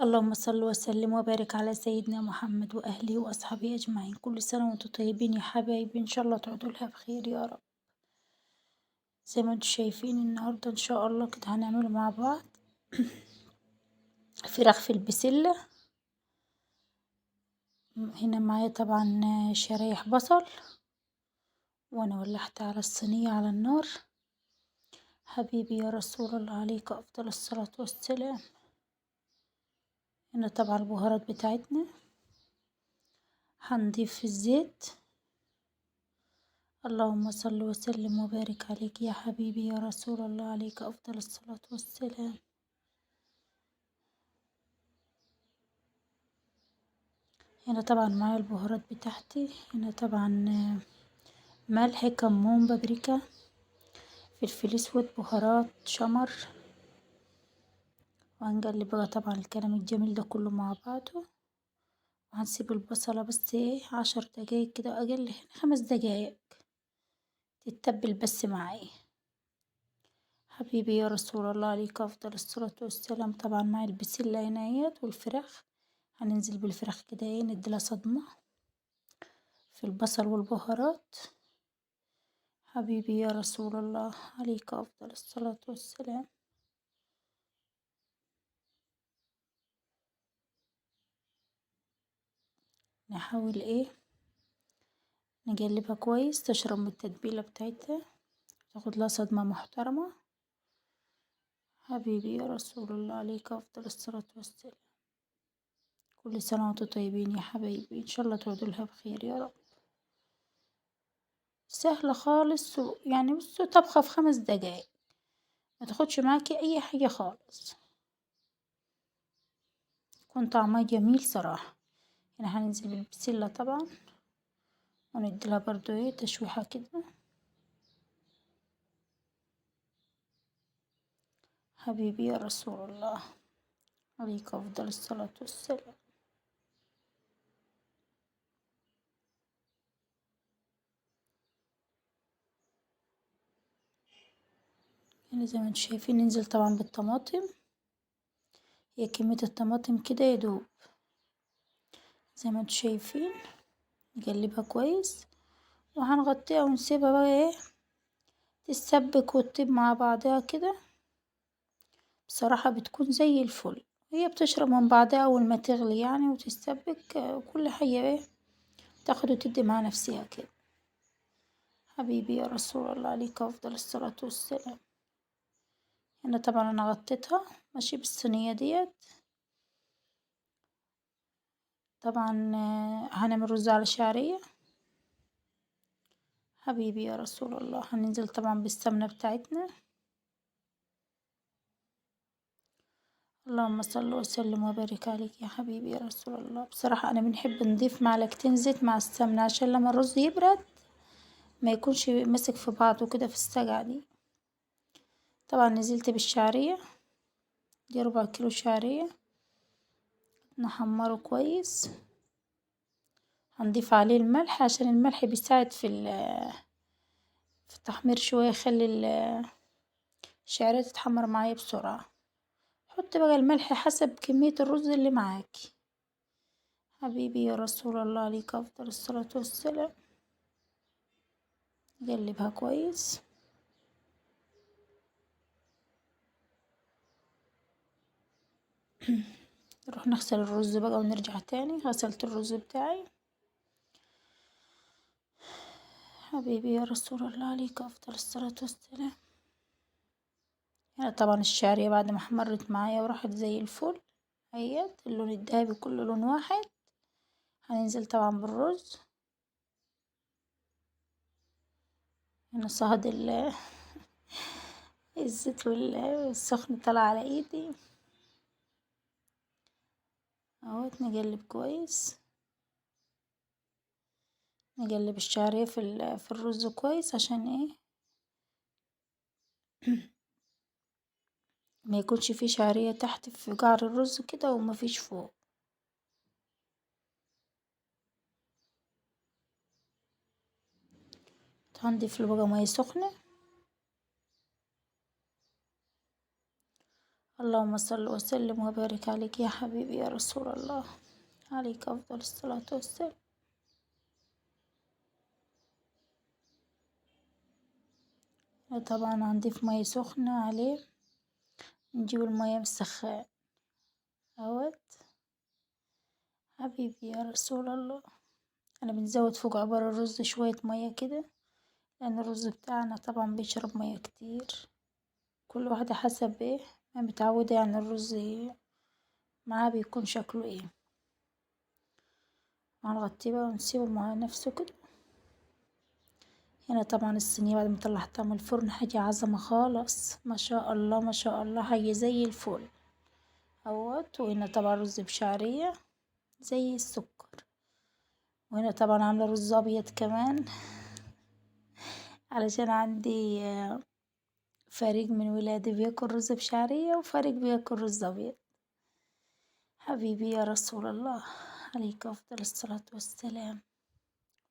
اللهم صل وسلم وبارك على سيدنا محمد وأهله وأصحابه أجمعين، كل سنة وانتم طيبين يا حبايبي، إن شاء الله تعودوا لها بخير يا رب. زي ما انتم شايفين النهاردة إن شاء الله كده هنعمله مع بعض فراخ في البسلة. هنا معايا طبعا شرايح بصل، وأنا ولحت على الصينية على النار. حبيبي يا رسول الله عليك أفضل الصلاة والسلام. هنا طبعا البهارات بتاعتنا، هنضيف الزيت. اللهم صل وسلم وبارك عليك يا حبيبي يا رسول الله عليك أفضل الصلاة والسلام. هنا طبعا معايا البهارات بتاعتي، هنا طبعا ملح، كمون، بابريكا، فلفل اسود، بهارات شمر. وهنقلب بقى طبعا الكلام الجميل ده كله مع بعضه، وهنسيب البصلة بس 10 دقايق كده، أقل 5 دقايق تتبل بس معايا. حبيبي يا رسول الله عليك أفضل الصلاة والسلام. طبعا مع البسلة هنايات والفراخ، هننزل بالفراخ كده نديلها صدمة في البصل والبهارات. حبيبي يا رسول الله عليك أفضل الصلاة والسلام. نحاول نقلبها كويس تشرب من التتبيلة بتاعتها، تاخد لها صدمة محترمة. حبيبي يا رسول الله عليك أفضل الصلاة والسلام. كل سنة وانتم طيبين يا حبايبي، إن شاء الله تعودوا لها بخير يا رب. سهلة خالص، يعني بصوا طبخة في 5 دقايق، ما تاخدش معاكي أي حاجة خالص، يكون طعمها جميل صراحة. هنا هننزل بالبسلة طبعا، ونديلها برضو تشويحة كده. حبيبي يا رسول الله عليك أفضل الصلاة والسلام. يعني زي ما انتم شايفين ننزل طبعا بالطماطم، هي كمية الطماطم كده يدوب. زي ما انتم شايفين نقلبها كويس، وهنغطيها ونسيبها بقى تتسبك وتطيب مع بعضها كده. بصراحة بتكون زي الفل، هي بتشرب من بعضها أول ما تغلي يعني وتتسبك، كل حاجة تاخد وتدي مع نفسها كده. حبيبي يا رسول الله عليك أفضل الصلاة والسلام. هنا طبعا أنا غطيتها ماشي بالصينية ديت. طبعا هنعمل رز على شعرية. حبيبي يا رسول الله هننزل طبعا بالسمنة بتاعتنا. اللهم صل وسلم وبارك عليك يا حبيبي يا رسول الله. بصراحة أنا بنحب نضيف معلقتين زيت مع السمنة عشان لما الرز يبرد ما يكونش مسك في بعضه كده في السقعة دي. طبعا نزلت بالشعرية، دي 4 كيلو شعرية، نحمره كويس. هنضيف عليه الملح عشان الملح بيساعد في التحمير شوية، يخلي الشعرية تتحمر معايا بسرعة. حط بقى الملح حسب كمية الرز اللي معاكي. حبيبي يا رسول الله عليك أفضل الصلاة والسلام. نقلبها كويس. نروح نغسل الرز بقى ونرجع تاني. غسلت الرز بتاعي. حبيبي يا رسول الله عليك أفضل الصلاة والسلام. هنا طبعا الشعرية بعد ما حمرت معايا وراحت زي الفل، اهيت اللون الدهبي كله لون واحد. هننزل طبعا بالرز. هنا صهد الزيت والسخن طلع على ايدي اهوت. نقلب كويس، نقلب الشعرية في الرز كويس عشان ما يكونش فيه شعرية تحت في قعر الرز كده وما فيش فوق. هنضيف له بقى مية سخنة. اللهم صل وسلم وبارك عليك يا حبيبي يا رسول الله، عليك أفضل الصلاة والسلام. طبعا هنضيف مية سخنة عليه، نجيب المية من السخان اهوت. حبيبي يا رسول الله، انا بنزود فوق عبارة الرز شوية مية كده، لان الرز بتاعنا طبعا بيشرب مية كتير. كل واحدة حسب ايه ما متعودة، يعني الرز معاه بيكون شكله ايه. هنغطيه بقى ونسيبه مع نفسه كده. هنا طبعا الصينية بعد ما طلعتها من الفرن حاجة عظمة خالص، ما شاء الله ما شاء الله، حاجة زي الفل اهوت. وهنا طبعا رز بشعرية زي السكر. وهنا طبعا عاملة رز ابيض كمان علشان عندي فريق من ولادي بياكل رز بشعرية وفريق بياكل رز ابيض. حبيبي يا رسول الله، عليك افضل الصلاة والسلام.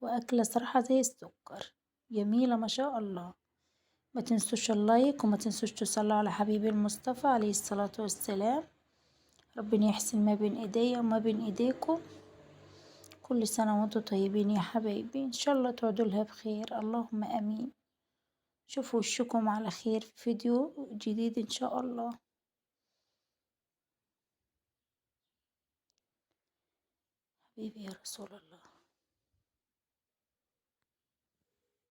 واكلة صراحة زي السكر، جميلة ما شاء الله. ما تنسوش اللايك، وما تنسوش تصلوا على حبيبي المصطفى عليه الصلاة والسلام. ربنا يحسن ما بين ايديا وما بين ايديكم. كل سنة وانتم طيبين يا حبايبي، ان شاء الله تعودوا لها بخير، اللهم امين. شوفوا وشكم على خير في فيديو جديد ان شاء الله. حبيبي يا رسول الله.